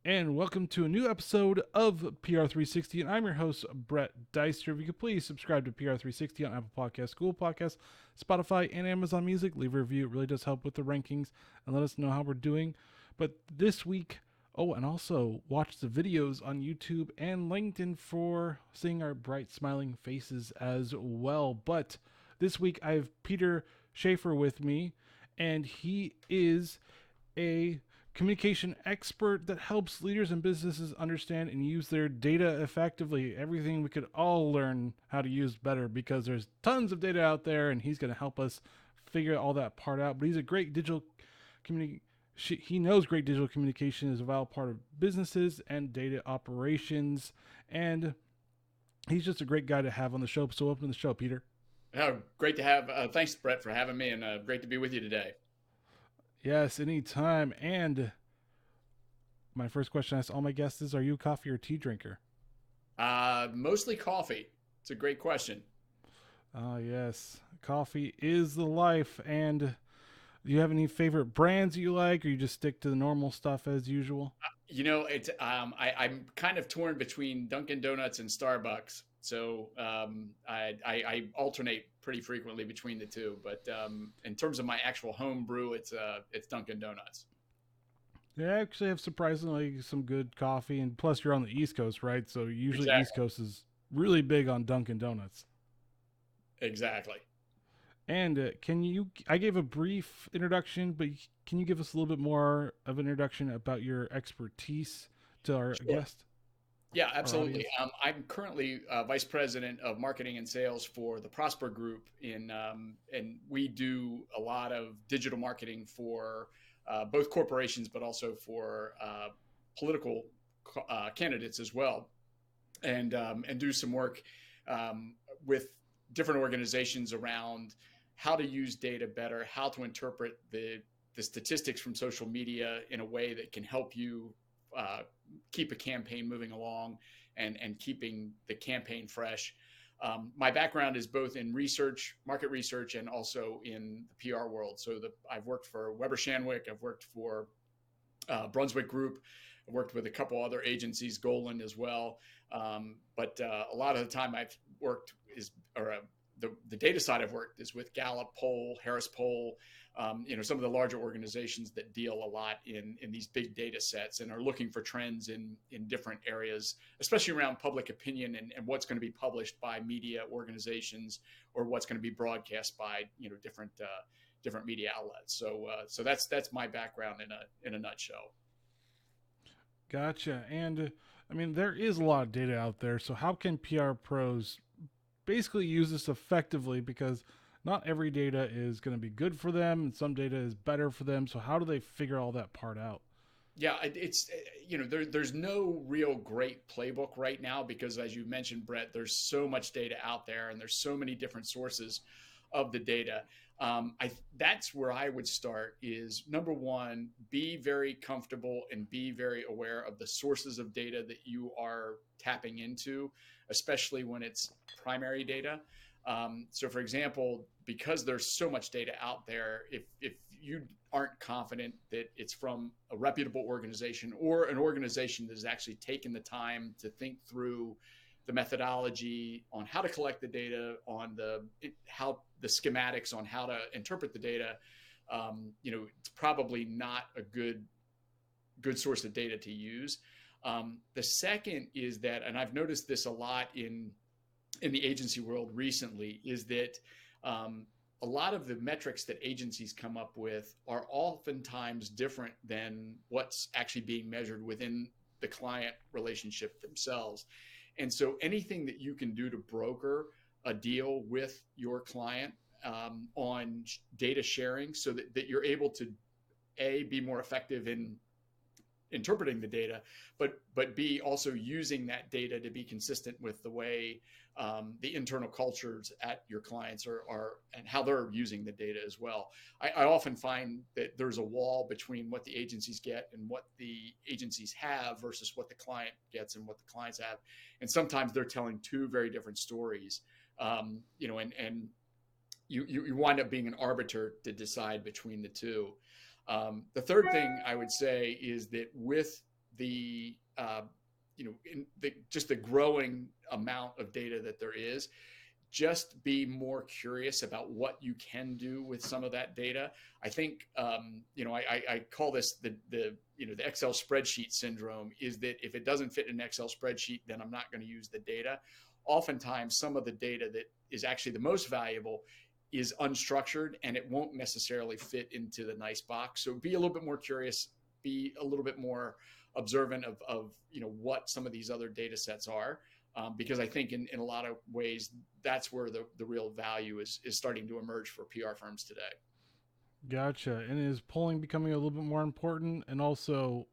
and welcome to a new episode of PR360. And I'm your host, Brett Deister. If you could please subscribe to PR360 on Apple Podcasts, Google Podcasts, Spotify, and Amazon Music. Leave a review. It really does help with the rankings and let us know how we're doing. But this week, and also watch the videos on YouTube and LinkedIn for seeing our bright, smiling faces as well. But this week, I have Peter Shafer with me, and he is a communication expert that helps leaders and businesses understand and use their data effectively. Everything we could all learn how to use better because there's tons of data out there, and he's going to help us figure all that part out. But he's a great digital communicator. He knows great digital communication is a vital part of businesses and data operations, and he's just a great guy to have on the show. So welcome to the show, Peter. Oh, great to have. Thanks, Brett, for having me, and great to be with you today. Yes, anytime. And my first question I ask all my guests is, are you a coffee or tea drinker? Mostly coffee. It's a great question. Ah, yes. Coffee is the life. And do you have any favorite brands you like, or you just stick to the normal stuff as usual? It's I'm kind of torn between Dunkin' Donuts and Starbucks, so I alternate pretty frequently between the two. But in terms of my actual home brew, it's Dunkin' Donuts. They actually have surprisingly some good coffee, and plus you're on the East Coast, right? So usually East Exactly. Coast is really big on Dunkin' Donuts. Exactly. And can you? I gave a brief introduction, but can you give us a little bit more of an introduction about your expertise to our Sure. guest, Yeah, our absolutely. audience? I'm currently vice president of marketing and sales for the Prosper Group and we do a lot of digital marketing for both corporations, but also for political candidates as well, and do some work um, with different organizations around how to use data better, how to interpret the statistics from social media in a way that can help you uh, keep a campaign moving along and keeping the campaign fresh. My background is both in research, market research, and also in the PR world. I've worked for Weber Shandwick, I've worked for Brunswick Group, I worked with a couple other agencies, Golan as well. But a lot of the time I've worked is, or the data side I've worked is with Gallup Poll, Harris Poll, some of the larger organizations that deal a lot in these big data sets and are looking for trends in different areas, especially around public opinion and what's going to be published by media organizations or what's going to be broadcast by different media outlets. So that's my background in a nutshell. Gotcha. And I mean, there is a lot of data out there. So how can PR pros basically use this effectively? Because not every data is going to be good for them, and some data is better for them. So how do they figure all that part out? Yeah, it's there's no real great playbook right now because as you mentioned, Brett, there's so much data out there and there's so many different sources of the data. That's where I would start is number one, be very comfortable and be very aware of the sources of data that you are tapping into, especially when it's primary data. So, for example, because there's so much data out there, if you aren't confident that it's from a reputable organization or an organization that has actually taken the time to think through the methodology on how to collect the data, on how the schematics on how to interpret the data, it's probably not a good source of data to use. The second is that, and I've noticed this a lot in the agency world recently, is that a lot of the metrics that agencies come up with are oftentimes different than what's actually being measured within the client relationship themselves. And so anything that you can do to broker a deal with your client on data sharing so that you're able to be more effective in interpreting the data, but B, also using that data to be consistent with the way the internal cultures at your clients are and how they're using the data as well. I often find that there's a wall between what the agencies get and what the agencies have versus what the client gets and what the clients have, and sometimes they're telling two very different stories. And you wind up being an arbiter to decide between the two. The third thing I would say is that with the just the growing amount of data that there is, just be more curious about what you can do with some of that data. I think I call this the Excel spreadsheet syndrome. Is that if it doesn't fit in an Excel spreadsheet, then I'm not going to use the data. Oftentimes, some of the data that is actually the most valuable is unstructured, and it won't necessarily fit into the nice box. So be a little bit more curious, be a little bit more observant of what some of these other data sets are, because I think in a lot of ways that's where the real value is starting to emerge for PR firms today. Gotcha. And is polling becoming a little bit more important? And also,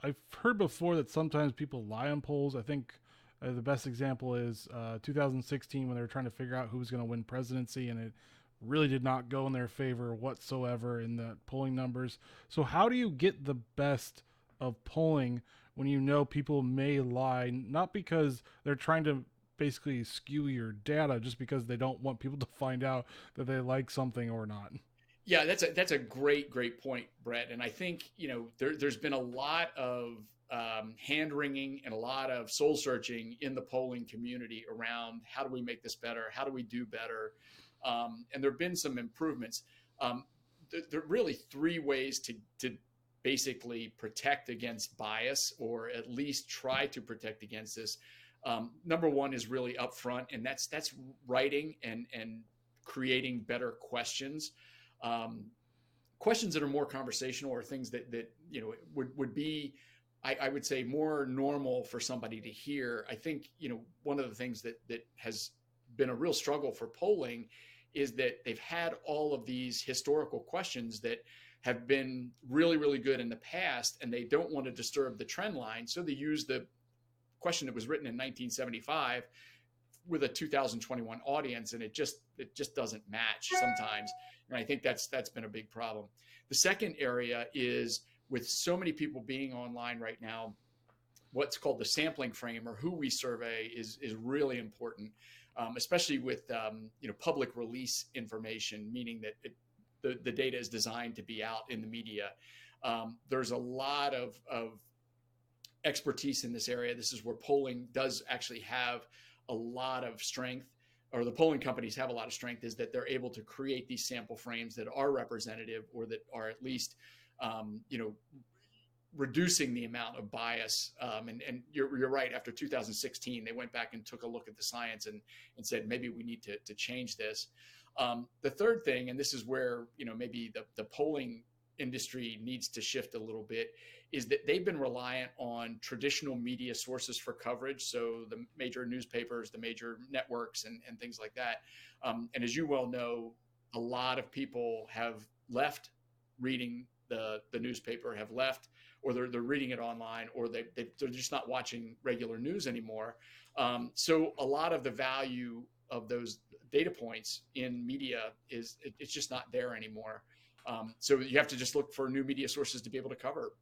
I've heard before that sometimes people lie on polls. I think the best example is 2016 when they were trying to figure out who was going to win presidency, and it really did not go in their favor whatsoever in the polling numbers. So, how do you get the best of polling when you know people may lie, not because they're trying to basically skew your data, just because they don't want people to find out that they like something or not? Yeah, that's a great point, Brett. And I think there's been a lot of hand wringing and a lot of soul searching in the polling community around how do we make this better, how do we do better, and there have been some improvements. There are really three ways to basically protect against bias, or at least try to protect against this. Number one is really upfront, and that's writing and creating better questions. Questions that are more conversational, or things that would be, I would say, more normal for somebody to hear. I think one of the things that has been a real struggle for polling is that they've had all of these historical questions that have been really good in the past, and they don't want to disturb the trend line, so they use the question that was written in 1975 with a 2021 audience, and it just doesn't match sometimes. And I think that's been a big problem. The second area is, with so many people being online right now, what's called the sampling frame, or who we survey, is really important, especially with public release information, meaning that the data is designed to be out in the media. There's a lot of expertise in this area. This is where polling does actually have a lot of strength, or the polling companies have a lot of strength, is that they're able to create these sample frames that are representative, or that are at least reducing the amount of bias. And you're right. After 2016, they went back and took a look at the science and said, maybe we need to change this. The third thing, and this is where maybe the polling industry needs to shift a little bit, is that they've been reliant on traditional media sources for coverage. So the major newspapers, the major networks, and things like that. And as you well know, a lot of people have left reading the newspaper, have left, or they're reading it online, or they're just not watching regular news anymore. So a lot of the value of those data points in media it's just not there anymore. So you have to just look for new media sources to be able to cover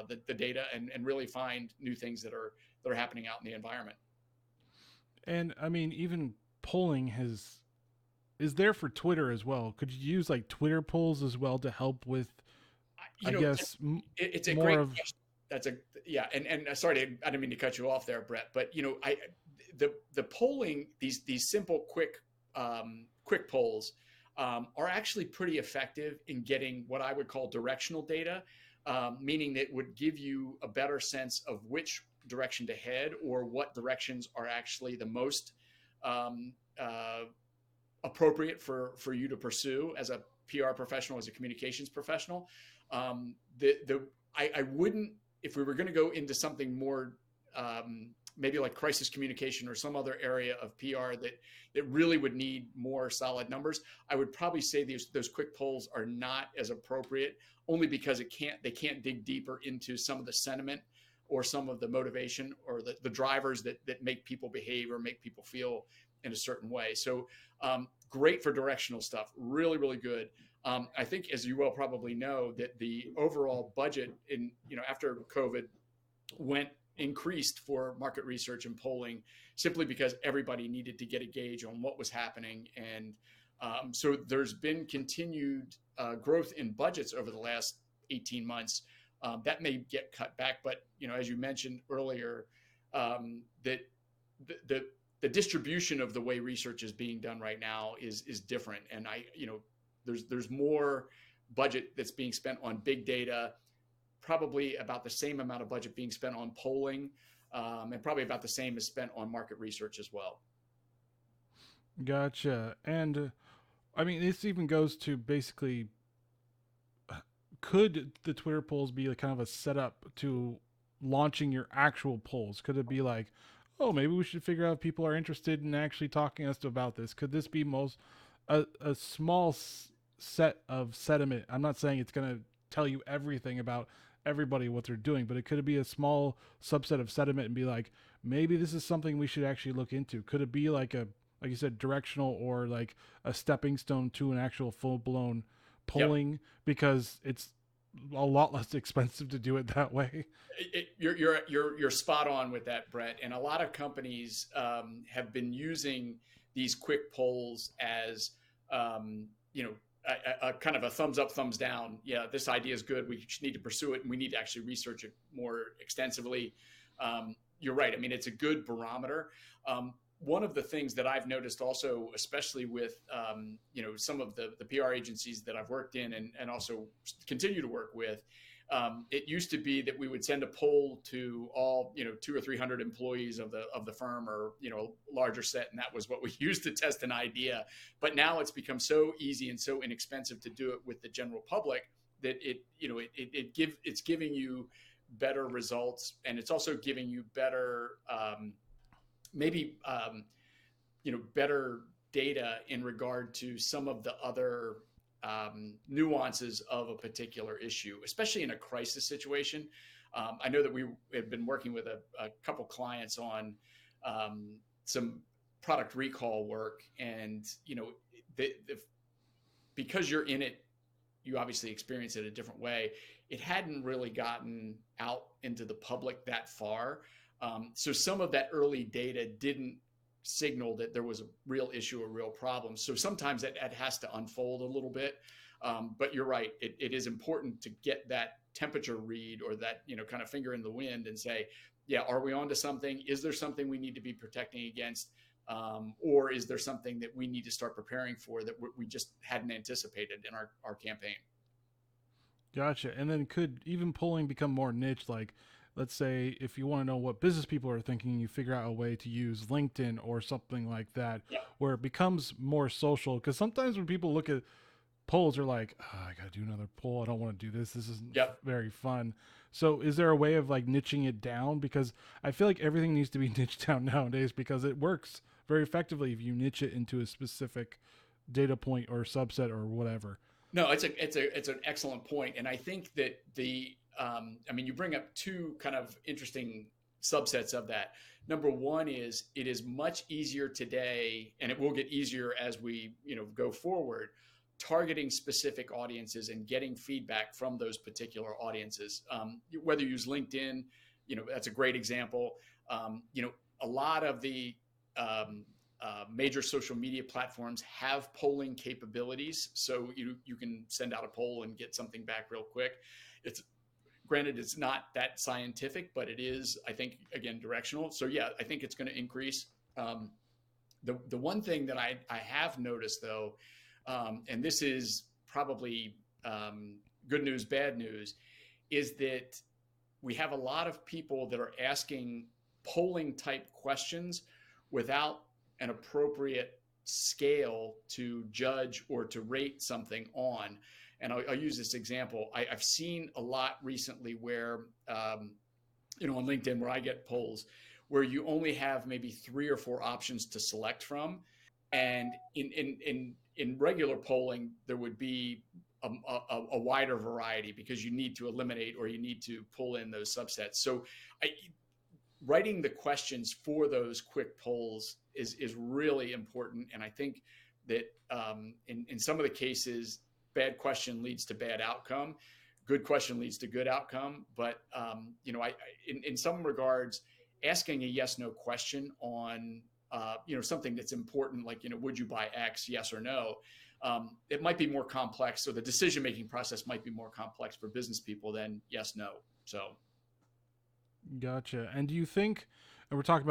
the data, and really find new things that are happening out in the environment. And I mean, even polling is there for Twitter as well. Could you use like Twitter polls as well to help with, You I know, guess, it's a more great of question. That's a yeah, and sorry, I didn't mean to cut you off there, Brett. But the polling, these simple, quick polls, are actually pretty effective in getting what I would call directional data, meaning that would give you a better sense of which direction to head, or what directions are actually the most um, appropriate for you to pursue as a PR professional, as a communications professional. I wouldn't, if we were going to go into something more maybe like crisis communication or some other area of PR that really would need more solid numbers, I would probably say those quick polls are not as appropriate, only because they can't dig deeper into some of the sentiment, or some of the motivation, or the drivers that make people behave or make people feel in a certain way. So great for directional stuff, really good. I think, as you well probably know, that the overall budget after COVID increased for market research and polling, simply because everybody needed to get a gauge on what was happening. And so there's been continued growth in budgets over the last 18 months that may get cut back. But as you mentioned earlier, that the distribution of the way research is being done right now is different, and there's more budget that's being spent on big data, probably about the same amount of budget being spent on polling, and probably about the same is spent on market research as well. Gotcha. And I mean, this even goes to basically, could the Twitter polls be like kind of a setup to launching your actual polls? Could it be like, oh, maybe we should figure out if people are interested in actually talking to us about this? Could this be a small set of sediment? I'm not saying it's going to tell you everything about everybody what they're doing, but it could be a small subset of sediment and be like, maybe this is something we should actually look into. Could it be like you said, directional, or like a stepping stone to an actual full blown Yep. polling, because it's a lot less expensive to do it that way. You're spot on with that, Brett. And a lot of companies have been using these quick polls as um, you know a kind of a thumbs up, thumbs down. Yeah, this idea is good. We need to pursue it, and we need to actually research it more extensively. You're right. I mean, it's a good barometer. One of the things that I've noticed also, especially with some of the PR agencies that I've worked in and also continue to work with, it used to be that we would send a poll to all 200 or 300 employees of the firm, or larger set, and that was what we used to test an idea. But now it's become so easy and so inexpensive to do it with the general public that it's giving you better results, and it's also giving you better maybe better data in regard to some of the other nuances of a particular issue, especially in a crisis situation. I know that we have been working with a couple clients on some product recall work, and because you're in it, you obviously experience it a different way. It hadn't really gotten out into the public that far. So some of that early data didn't signal that there was a real issue, a real problem. So sometimes that has to unfold a little bit. But you're right. It is important to get that temperature read, or that, kind of finger in the wind, and say, yeah, are we on to something? Is there something we need to be protecting against? Or is there something that we need to start preparing for that we just hadn't anticipated in our campaign? Gotcha. And then could even polling become more niche? Like, let's say if you want to know what business people are thinking, you figure out a way to use LinkedIn or something like that, Yep. where it becomes more social. Because sometimes when people look at polls, they're like, oh, I got to do another poll. I don't want to do this. This isn't Yep. very fun. So, is there a way of like niching it down? Because I feel like everything needs to be niched down nowadays, because it works very effectively if you niche it into a specific data point or subset or whatever. No, it's an excellent point, and I think that I mean, you bring up two kind of interesting subsets of that. Number one is, it is much easier today, and it will get easier as we go forward, targeting specific audiences and getting feedback from those particular audiences. Whether you use LinkedIn, that's a great example. A lot of the um, major social media platforms have polling capabilities, so you can send out a poll and get something back real quick. It's Granted, it's not that scientific, but it is, I think, again, directional. So yeah, I think it's going to increase. Um, the one thing that I have noticed, though, and this is probably good news, bad news, is that we have a lot of people that are asking polling type questions without an appropriate scale to judge or to rate something on. And I'll use this example. I've seen a lot recently where, on LinkedIn, where I get polls, where you only have maybe 3 or 4 options to select from. And in regular polling, there would be a wider variety, because you need to eliminate or you need to pull in those subsets. So writing the questions for those quick polls is really important. And I think that in some of the cases, bad question leads to bad outcome. Good question leads to good outcome. But in some regards, asking a yes/no question on something that's important, like would you buy X, yes or no, it might be more complex. So the decision-making process might be more complex for business people than yes, no. So Gotcha. And do you think, and we're talking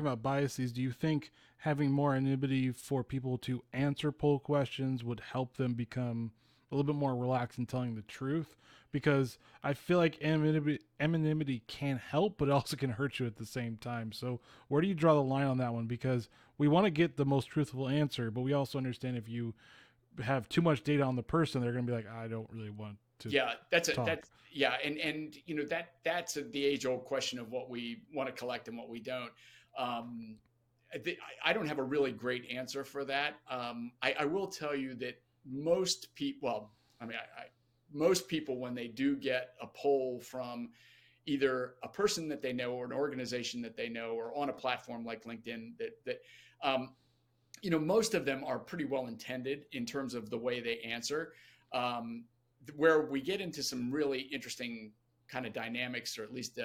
about biases, do you think having more anonymity for people to answer poll questions would help them become a little bit more relaxed in telling the truth? Because I feel like anonymity can help, but it also can hurt you at the same time. So where do you draw the line on that one? Because we want to get the most truthful answer, but we also understand if you have too much data on the person, they're going to be like, I don't really want to yeah, talk. yeah, and that's the age old question of what we want to collect and what we don't. Um, I don't have a really great answer for that. I will tell you that most people, well, most people, when they do get a poll from either a person that they know or an organization that they know, or on a platform like LinkedIn, um, most of them are pretty well intended in terms of the way they answer. Um, where we get into some really interesting kind of dynamics, or at least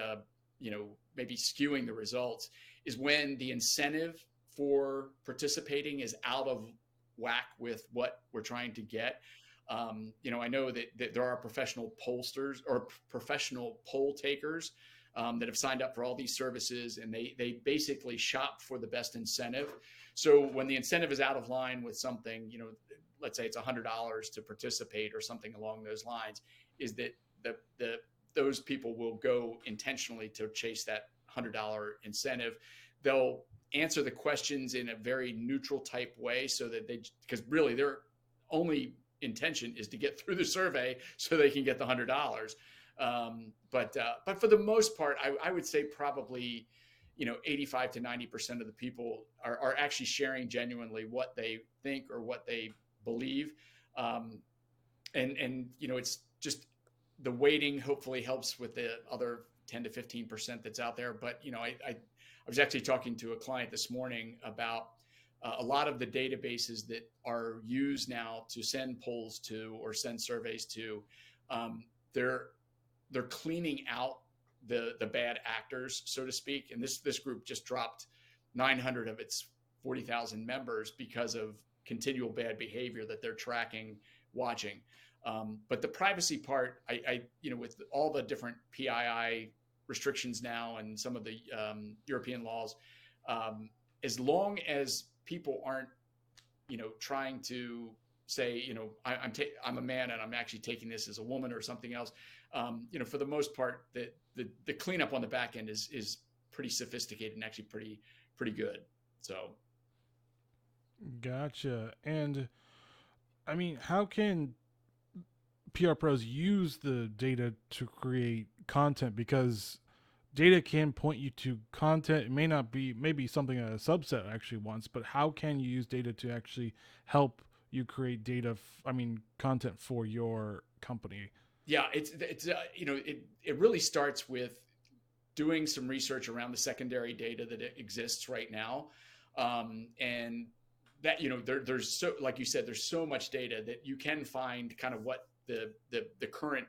maybe skewing the results, is when the incentive for participating is out of whack with what we're trying to get. I know that there are professional pollsters or professional poll takers that have signed up for all these services, and they basically shop for the best incentive. So when the incentive is out of line with something, let's say it's $100 to participate or something along those lines, is that the those people will go intentionally to chase that $100 incentive. They'll answer the questions in a very neutral type way, so that because really their only intention is to get through the survey so they can get the $100. But for the most part, I would say probably 85 to 90% of the people are actually sharing genuinely what they think or what they believe. And it's just the weighting hopefully helps with the other 10 to 15% that's out there. But I was actually talking to a client this morning about a lot of the databases that are used now to send polls to or send surveys to. They're cleaning out the bad actors, so to speak. And this group just dropped 900 of its 40,000 members because of continual bad behavior that they're tracking, watching. But the privacy part, with all the different PII restrictions now and some of the European laws, as long as people aren't, trying to say, I'm a man and I'm actually taking this as a woman or something else. For the most part, the cleanup on the back end is pretty sophisticated and actually pretty good. So Gotcha. And I mean, how can PR pros use the data to create content? Because data can point you to content. It may not be maybe something a subset actually wants, but how can you use data to actually help you create content for your company? yeah, it really starts with doing some research around the secondary data that exists right now. And that, there's so, like you said, there's so much data that you can find kind of what the current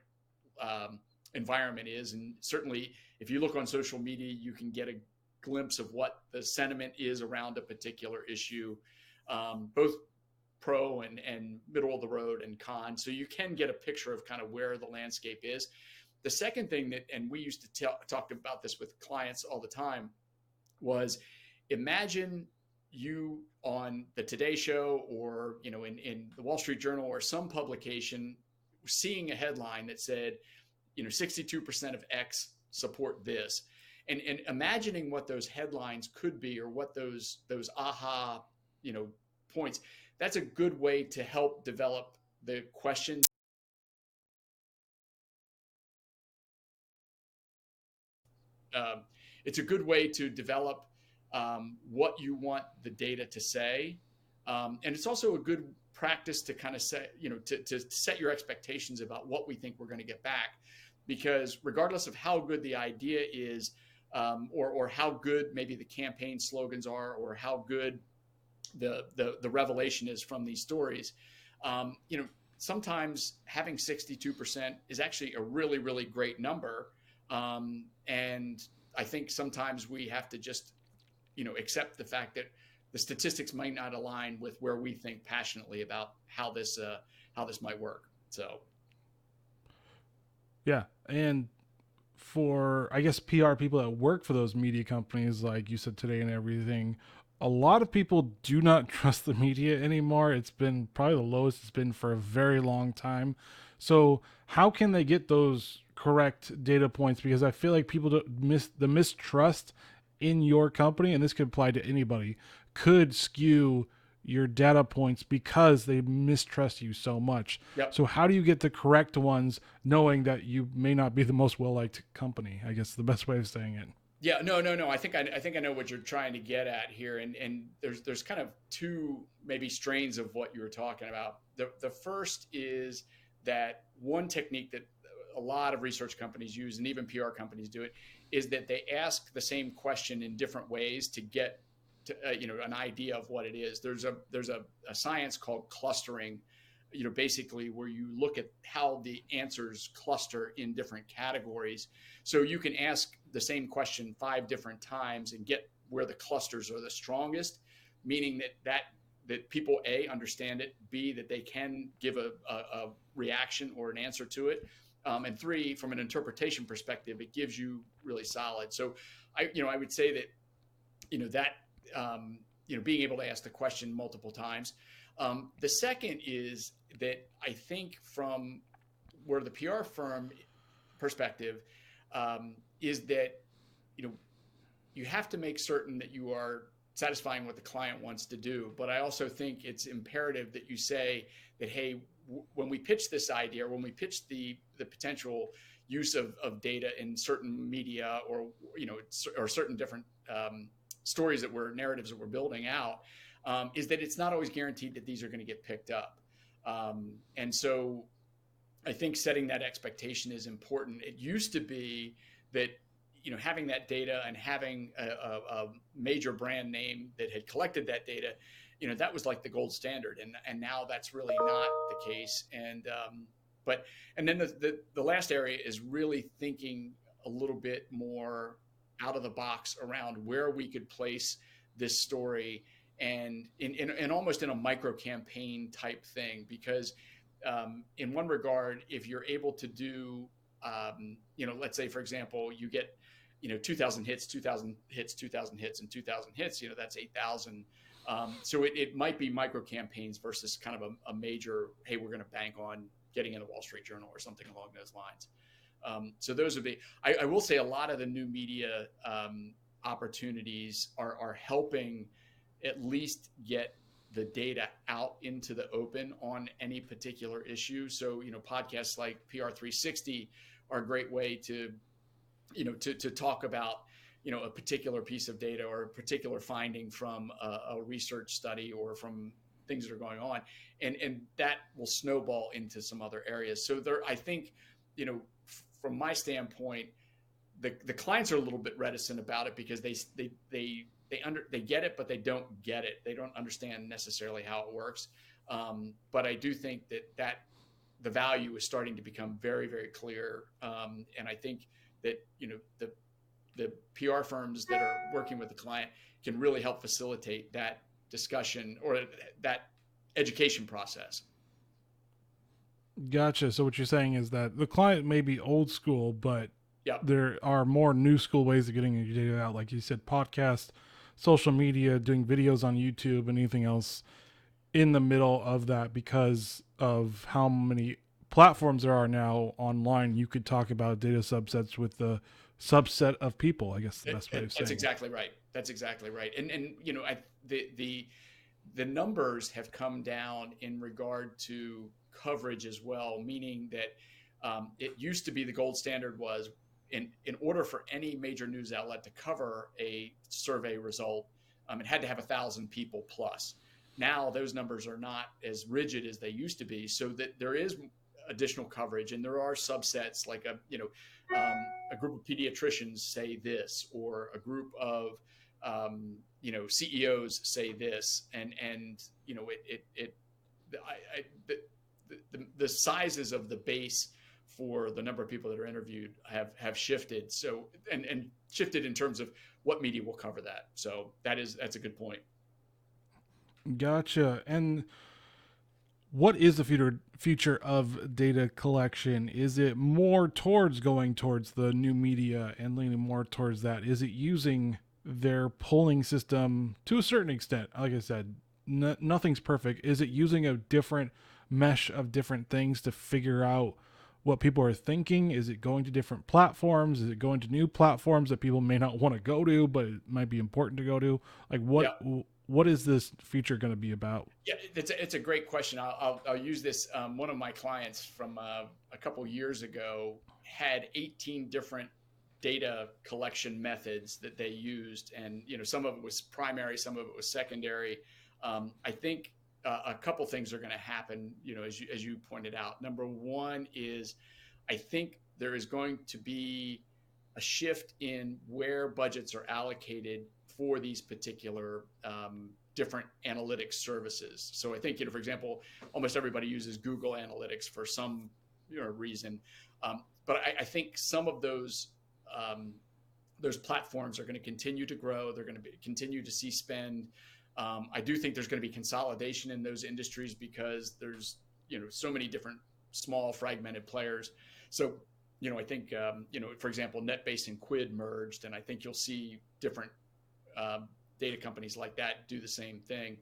environment is. And certainly if you look on social media, you can get a glimpse of what the sentiment is around a particular issue, both pro and middle of the road and con. So you can get a picture of kind of where the landscape is. The second thing and we used to talk about this with clients all the time, was imagine you on the Today Show or in the Wall Street Journal or some publication, seeing a headline that said 62% of X support this, and imagining what those headlines could be, or what those aha points. That's a good way to help develop the questions. It's a good way to develop what you want the data to say, and it's also a good practice to kind of set to set your expectations about what we think we're going to get back, because regardless of how good the idea is, or how good maybe the campaign slogans are, or how good the revelation is from these stories, sometimes having 62% is actually a really, really great number. And I think sometimes we have to just, accept the fact that the statistics might not align with where we think passionately about how this might work. So Yeah. And for, I guess, PR people that work for those media companies, like you said today and everything, a lot of people do not trust the media anymore. It's been probably the lowest it's been for a very long time. So, how can they get those correct data points? Because I feel like people don't the mistrust in your company, and this could apply to anybody, could skew your data points because they mistrust you so much. yep. So how do you get the correct ones knowing that you may not be the most well-liked company? I guess the best way of saying it. Yeah, no. I think I know what you're trying to get at here, and there's kind of two maybe strains of what you were talking about. The first is that one technique that a lot of research companies use, and even PR companies do it, is that they ask the same question in different ways to get to an idea of what it is. There's a science called clustering, basically where you look at how the answers cluster in different categories. So you can ask the same question 5 different times and get where the clusters are the strongest, meaning that people A, understand it, B, that they can give a reaction or an answer to it, and 3, from an interpretation perspective, it gives you really solid. So I would say that that being able to ask the question multiple times. The second is that I think from where the PR firm perspective is that you have to make certain that you are satisfying what the client wants to do. But I also think it's imperative that you say that, hey, when we pitch this idea, or when we pitch the potential use of data in certain media, or or certain different stories narratives that we're building out, is that it's not always guaranteed that these are going to get picked up. And so I think setting that expectation is important. It used to be that having that data and having a major brand name that had collected that data, that was like the gold standard, and now that's really not the case. And then the last area is really thinking a little bit more out of the box around where we could place this story, and in almost in a micro campaign type thing, because in one regard, if you're able to do let's say, for example, you get 2,000 hits, 2,000 hits, 2,000 hits, and 2,000 hits, that's 8,000. So it might be micro campaigns versus kind of a major, hey, we're going to bank on getting in the Wall Street Journal or something along those lines. So those are I will say a lot of the new media opportunities are helping at least get the data out into the open on any particular issue. So, podcasts like PR360 are a great way to talk about, a particular piece of data or a particular finding from a research study or from things that are going on. And that will snowball into some other areas. So I think, from my standpoint, the clients are a little bit reticent about it because they get it, but they don't get it. They don't understand necessarily how it works. But I do think that the value is starting to become very, very clear. And I think that, the PR firms that are working with the client can really help facilitate that discussion or that education process. Gotcha. So what you're saying is that the client may be old school, but Yep. there are more new school ways of getting your data out. Like you said, podcast, social media, doing videos on YouTube, and anything else in the middle of that, because of how many platforms there are now online. You could talk about data subsets with the subset of people, I guess the best way of saying That's exactly right. That's exactly right. And the numbers have come down in regard to coverage as well, meaning that it used to be the gold standard was in order for any major news outlet to cover a survey result, it had to have 1,000 people plus. Now those numbers are not as rigid as they used to be, so that there is additional coverage, and there are subsets like a group of pediatricians say this, or a group of CEOs say this, and the sizes of the base for the number of people that are interviewed have shifted. So and shifted in terms of what media will cover that. So that's a good point. Gotcha. And what is the future of data collection? Is it more towards going towards the new media and leaning more towards that? Is it using their polling system to a certain extent? Like I said, nothing's perfect. Is it using a different mesh of different things to figure out what people are thinking? Is it going to different platforms? Is it going to new platforms that people may not want to go to, but it might be important to go to? Like Yeah. what is this feature going to be about? Yeah, it's a great question. I'll use this. One of my clients from a couple years ago had 18 different data collection methods that they used, and some of it was primary, some of it was secondary. I think a couple things are going to happen. As you pointed out. Number one is, I think there is going to be a shift in where budgets are allocated for these particular different analytics services. So I think, for example, almost everybody uses Google Analytics for some reason, but I think some of those platforms are going to continue to grow. They're going to continue to see spend. I do think there's going to be consolidation in those industries because there's so many different small fragmented players. So I think for example, NetBase and Quid merged, and I think you'll see different data companies like that do the same thing.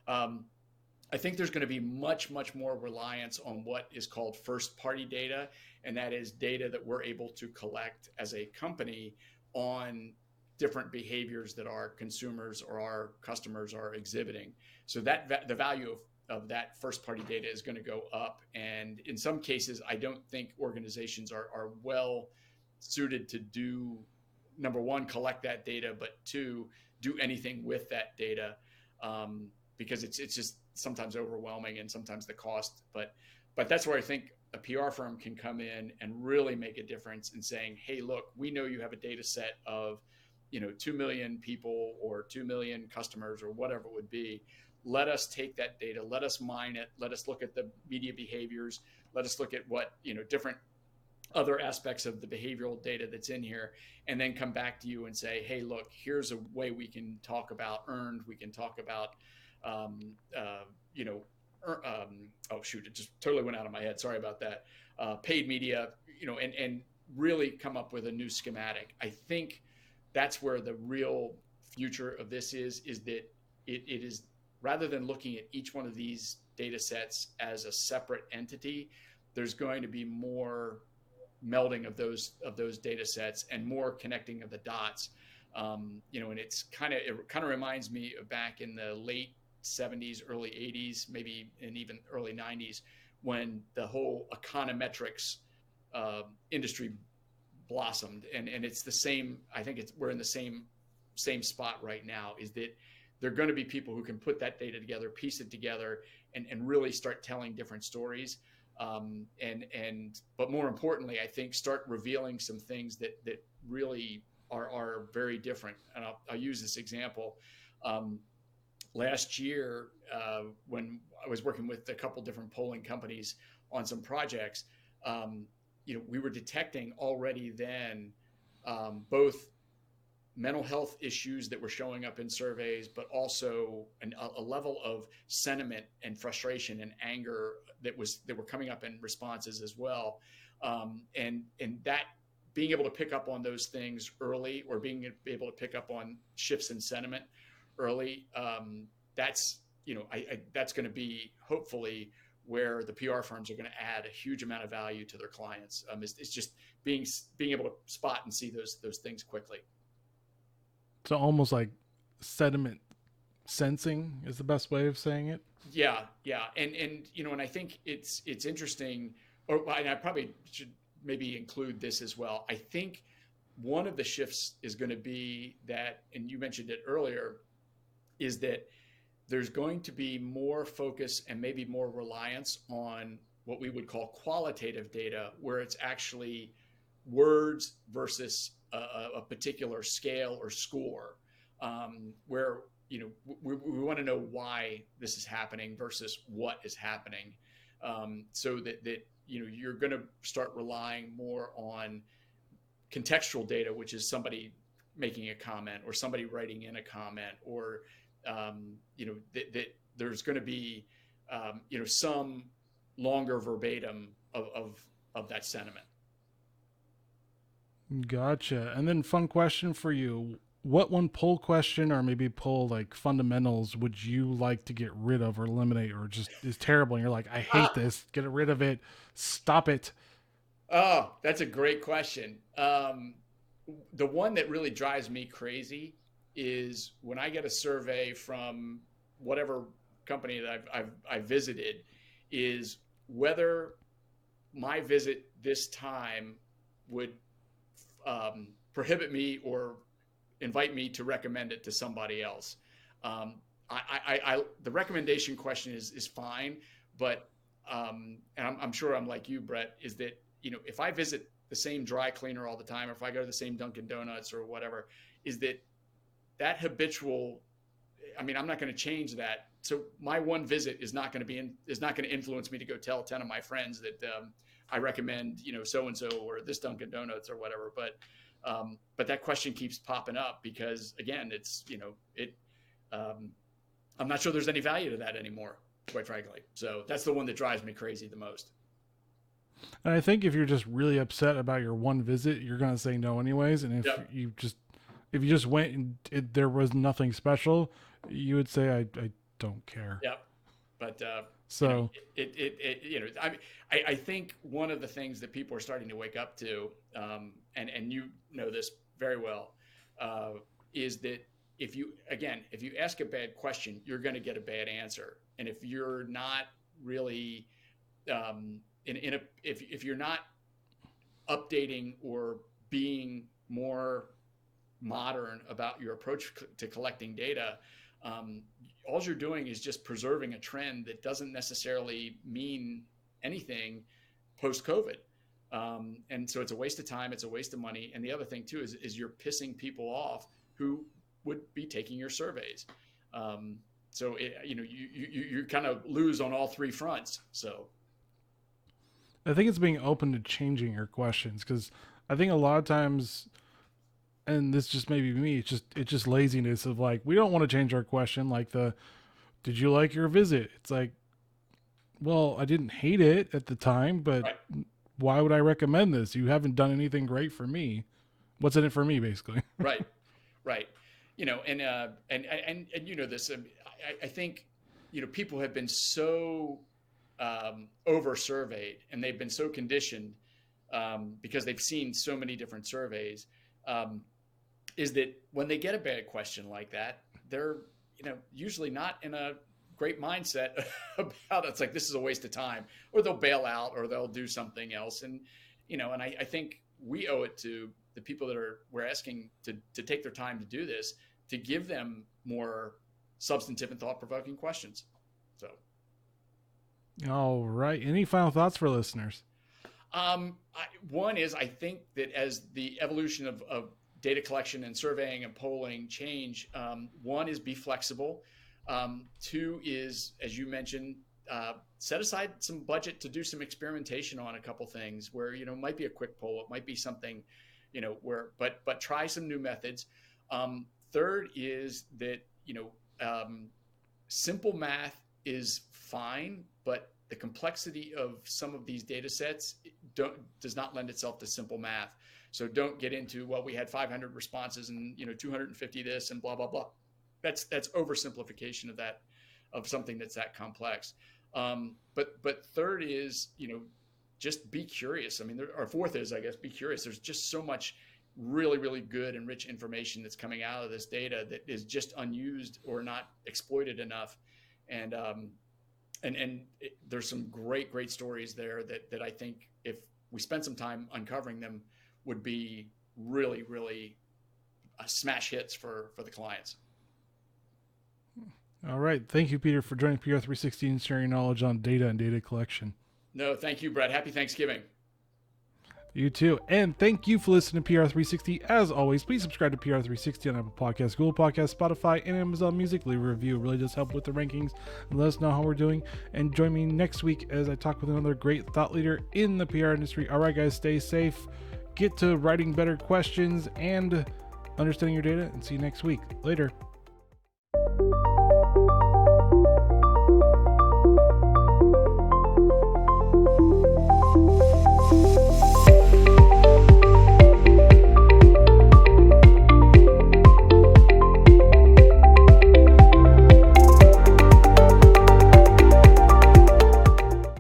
I think there's going to be much more reliance on what is called first party data, and that is data that we're able to collect as a company on different behaviors that our consumers or our customers are exhibiting. So that the value of that first party data is going to go up, and in some cases I don't think organizations are well suited to do, number one, collect that data, but two, do anything with that data, because it's just sometimes overwhelming and sometimes the cost. But that's where I think a PR firm can come in and really make a difference in saying, hey, look, we know you have a data set of 2 million people or 2 million customers or whatever it would be. Let us take that data, let us mine it, let us look at the media behaviors, let us look at what different other aspects of the behavioral data that's in here, and then come back to you and say, hey, look, here's a way we can talk about earned, we can talk about oh shoot, it just totally went out of my head, sorry about that, paid media, and really come up with a new schematic. I think that's where the real future of this is that it is, rather than looking at each one of these data sets as a separate entity, there's going to be more melding of those data sets and more connecting of the dots. And it kind of reminds me of back in the late 70s, early 80s, maybe, and even early 90s, when the whole econometrics industry blossomed. And it's the same. I think we're in the same spot right now. Is that there are going to be people who can put that data together, piece it together, and really start telling different stories. But more importantly, I think start revealing some things that really are very different. And I'll use this example. Last year, when I was working with a couple different polling companies on some projects, we were detecting already then both mental health issues that were showing up in surveys, but also a level of sentiment and frustration and anger that were coming up in responses as well. And that, being able to pick up on those things early, or being able to pick up on shifts in sentiment early, that's that's going to be hopefully where the PR firms are going to add a huge amount of value to their clients. It's just being able to spot and see those things quickly. So almost like sediment sensing is the best way of saying it. Yeah, and I think it's interesting, and I probably should maybe include this as well. I think one of the shifts is going to be that, and you mentioned it earlier, is that there's going to be more focus and maybe more reliance on what we would call qualitative data, where it's actually words versus a particular scale or score, where we want to know why this is happening versus what is happening, so that you're going to start relying more on contextual data, which is somebody making a comment or somebody writing in a comment, or that there's going to be some longer verbatim of that sentiment. Gotcha. And then fun question for you. What one poll question or maybe poll like fundamentals would you like to get rid of or eliminate or just is terrible and you're like, I hate this, get rid of it, stop it? Oh, that's a great question. The one that really drives me crazy is when I get a survey from whatever company that I've visited, is whether my visit this time would prohibit me or invite me to recommend it to somebody else. The recommendation question is fine, but and I'm sure I'm like you, Brett, is that if I visit the same dry cleaner all the time, or if I go to the same Dunkin' Donuts or whatever, is that habitual. I mean, I'm not going to change that. So my one visit is not going to influence me to go tell 10 of my friends that I recommend, so and so or this Dunkin' Donuts or whatever. But that question keeps popping up because again, it's I'm not sure there's any value to that anymore, quite frankly. So that's the one that drives me crazy the most. And I think if you're just really upset about your one visit, you're going to say no anyways. And if you just went and there was nothing special, you would say, I don't care. Yep. But, so I think one of the things that people are starting to wake up to, and you know this very well, is that if you ask a bad question, you're going to get a bad answer. And if you're not really, if you're not updating or being more modern about your approach to collecting data, all you're doing is just preserving a trend that doesn't necessarily mean anything post-COVID. And so it's a waste of time, it's a waste of money. And the other thing too is you're pissing people off who would be taking your surveys. So you kind of lose on all three fronts. So I think it's being open to changing your questions, because I think a lot of times, and this just may be me, it's just laziness of like, we don't want to change our question. Like did you like your visit? It's like, well, I didn't hate it at the time, but right. Why would I recommend this? You haven't done anything great for me. What's in it for me, basically? Right. And this, I think, people have been so over surveyed and they've been so conditioned because they've seen so many different surveys, is that when they get a bad question like that, they're usually not in a great mindset about it. It's like, this is a waste of time, or they'll bail out or they'll do something else. And and I think we owe it to the people that we're asking to take their time to do this, to give them more substantive and thought-provoking questions. So all right, any final thoughts for listeners? One is, I think that as the evolution of data collection and surveying and polling change, one is be flexible. Two is, as you mentioned, set aside some budget to do some experimentation on a couple things where, it might be a quick poll, it might be something, but try some new methods. Third is that, simple math is fine, but the complexity of some of these data sets does not lend itself to simple math. So don't get into, well, we had 500 responses and 250 this and blah blah blah. That's oversimplification of something that's that complex. But third is just be curious. I mean, or fourth is, I guess, be curious. There's just so much really, really good and rich information that's coming out of this data that is just unused or not exploited enough. And there's some great stories there that I think if we spend some time uncovering them would be really, really smash hits for the clients. All right. Thank you, Peter, for joining PR360 and sharing knowledge on data and data collection. No, thank you, Brett. Happy Thanksgiving. You too. And thank you for listening to PR360. As always, please subscribe to PR360 on Apple Podcasts, Google Podcasts, Spotify, and Amazon Music. Leave a review. It really does help with the rankings and let us know how we're doing. And join me next week as I talk with another great thought leader in the PR industry. All right, guys, stay safe. Get to writing better questions and understanding your data, and see you next week. Later.